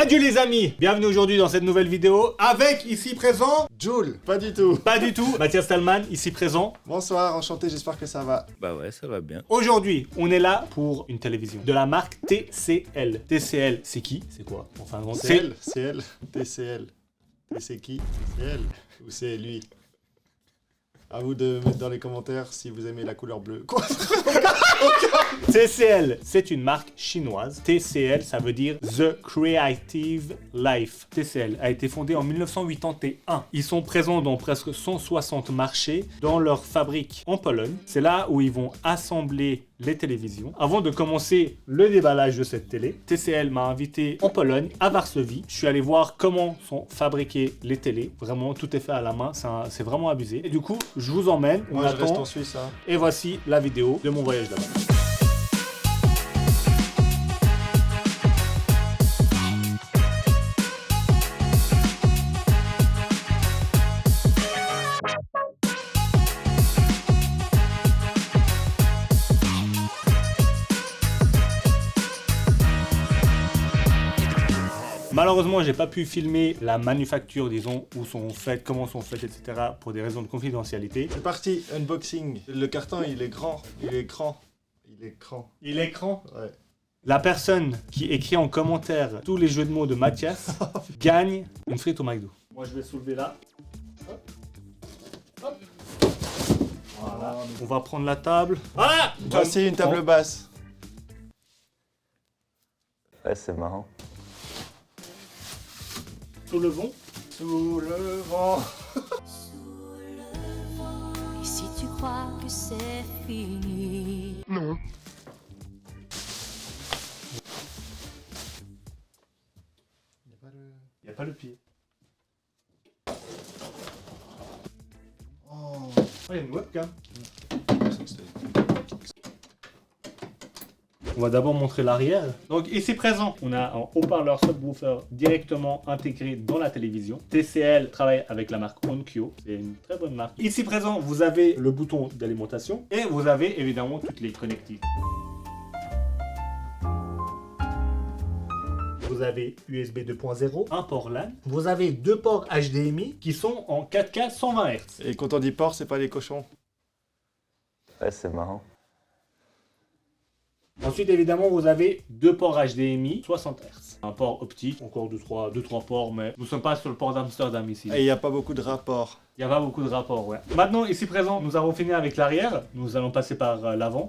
Adieu les amis, bienvenue aujourd'hui dans cette nouvelle vidéo avec ici présent Joule, pas du tout. Pas du tout, Mathias Stallman ici présent. Bonsoir, enchanté, j'espère que ça va. Bah ouais, ça va bien. Aujourd'hui, on est là pour une télévision de la marque TCL. TCL, c'est qui? C'est quoi? Enfin, c'est elle, TCL. Et c'est qui? C'est elle ou c'est lui? À vous de mettre dans les commentaires si vous aimez la couleur bleue. Quoi? TCL, c'est une marque chinoise. TCL, ça veut dire The Creative Life. TCL a été fondée en 1981. Ils sont présents dans presque 160 marchés dans leur fabrique en Pologne. C'est là où ils vont assembler les télévisions. Avant de commencer le déballage de cette télé, TCL m'a invité en Pologne, à Varsovie. Je suis allé voir comment sont fabriquées les télés. Vraiment, tout est fait à la main. C'est vraiment abusé. Et du coup, je vous emmène. Moi, je reste en Suisse. Hein. Et voici la vidéo de mon voyage là-bas. Malheureusement, j'ai pas pu filmer la manufacture, disons, où sont faites, comment sont faites, etc. pour des raisons de confidentialité. C'est parti, unboxing. Le carton, il est grand, il est grand. Il est écran. Ouais. La personne qui écrit en commentaire tous les jeux de mots de Mathias gagne une frite au McDo. Moi, je vais soulever là. Hop. Hop. Voilà. On va prendre la table. Voilà. Voici une table basse. Ouais, c'est marrant. Sous le vent. Sous le vent. Et si tu crois que c'est fini? Non. Il n'y a pas le pied. Oh. Il y a une webcam. On va d'abord montrer l'arrière. Donc ici présent, on a un haut-parleur subwoofer directement intégré dans la télévision. TCL travaille avec la marque Onkyo, c'est une très bonne marque. Ici présent, vous avez le bouton d'alimentation et vous avez évidemment toutes les connectiques. Vous avez USB 2.0, un port LAN. Vous avez deux ports HDMI qui sont en 4K 120 Hz. Et quand on dit porc, c'est pas les cochons. Ouais, c'est marrant. Ensuite, évidemment, vous avez deux ports HDMI 60 Hz. Un port optique, encore deux, trois ports, mais nous ne sommes pas sur le port d'Amsterdam ici. Et il n'y a pas beaucoup de rapports. Il n'y a pas beaucoup de rapports, ouais. Maintenant, ici présent, nous avons fini avec l'arrière. Nous allons passer par l'avant.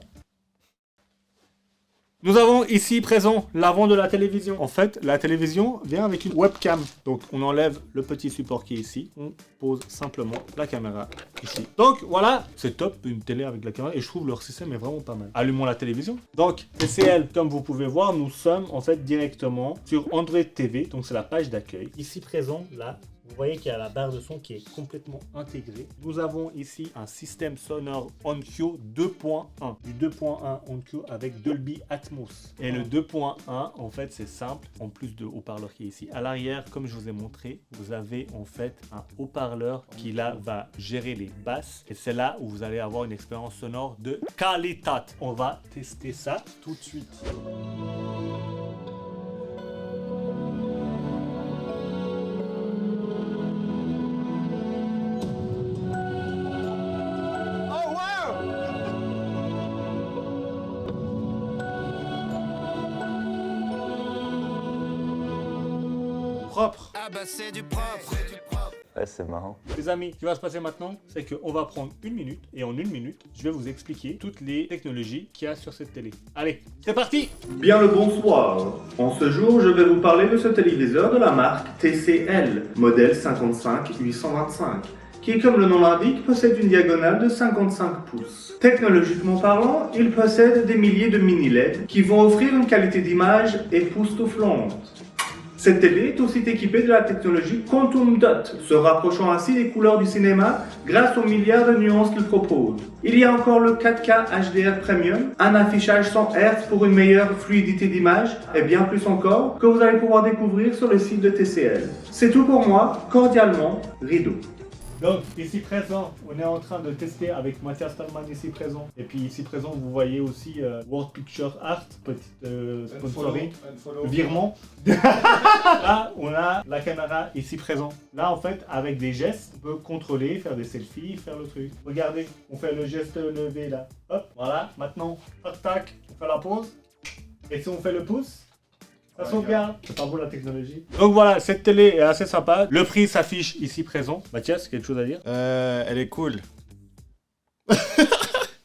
Nous avons ici présent l'avant de la télévision. En fait, la télévision vient avec une webcam. Donc, on enlève le petit support qui est ici. On pose simplement la caméra ici. Donc, voilà, c'est top, une télé avec la caméra. Et je trouve leur système est vraiment pas mal. Allumons la télévision. Donc, TCL, comme vous pouvez voir, nous sommes en fait directement sur Android TV. Donc, c'est la page d'accueil. Ici présent, là, vous voyez qu'il y a la barre de son qui est complètement intégrée. Nous avons ici un système sonore Onkyo 2.1. Du 2.1 Onkyo avec Dolby Atmos. Et le 2.1, en fait, c'est simple. En plus de haut-parleur qui est ici. À l'arrière, comme je vous ai montré, vous avez en fait un haut-parleur qui là va gérer les basses. Et c'est là où vous allez avoir une expérience sonore de qualité. On va tester ça tout de suite. Propre. Ah bah c'est du propre. Ouais, c'est marrant. Les amis, ce qui va se passer maintenant, c'est qu'on va prendre une minute et en une minute, je vais vous expliquer toutes les technologies qu'il y a sur cette télé. Allez, c'est parti! Bien le bonsoir. En ce jour, je vais vous parler de ce téléviseur de la marque TCL, modèle 55-825, qui, comme le nom l'indique, possède une diagonale de 55 pouces. Technologiquement parlant, il possède des milliers de mini-LED qui vont offrir une qualité d'image époustouflante. Cette télé est aussi équipée de la technologie Quantum Dot, se rapprochant ainsi des couleurs du cinéma grâce aux milliards de nuances qu'il propose. Il y a encore le 4K HDR Premium, un affichage 100 Hz pour une meilleure fluidité d'image et bien plus encore que vous allez pouvoir découvrir sur le site de TCL. C'est tout pour moi, cordialement, Rideau. Donc, ici présent, on est en train de tester avec Mathias Stallman ici présent. Et puis ici présent, vous voyez aussi World Picture Art, petite sponsoring, virement. caméra ici présent. Là, en fait, avec des gestes, on peut contrôler, faire des selfies, faire le truc. Regardez, on fait le geste levé là. Hop, voilà. Maintenant, tac, tac, on fait la pause. Et si on fait le pouce, ça sauvegarde. C'est pas beau la technologie. Donc voilà, cette télé est assez sympa. Le prix s'affiche ici présent. Mathias, quelque chose à dire? Elle est cool.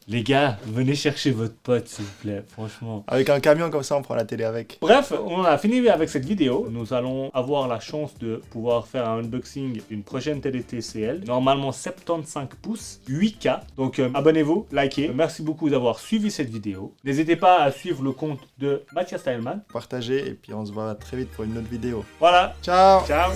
Les gars, venez chercher votre pote, s'il vous plaît, franchement. Avec un camion comme ça, on prend la télé avec. Bref, on a fini avec cette vidéo. Nous allons avoir la chance de pouvoir faire un unboxing d'une prochaine télé TCL. Normalement 75 pouces, 8K. Donc abonnez-vous, likez. Merci beaucoup d'avoir suivi cette vidéo. N'hésitez pas à suivre le compte de Mathias Stylman. Partagez et puis on se voit très vite pour une autre vidéo. Voilà, Ciao! ciao.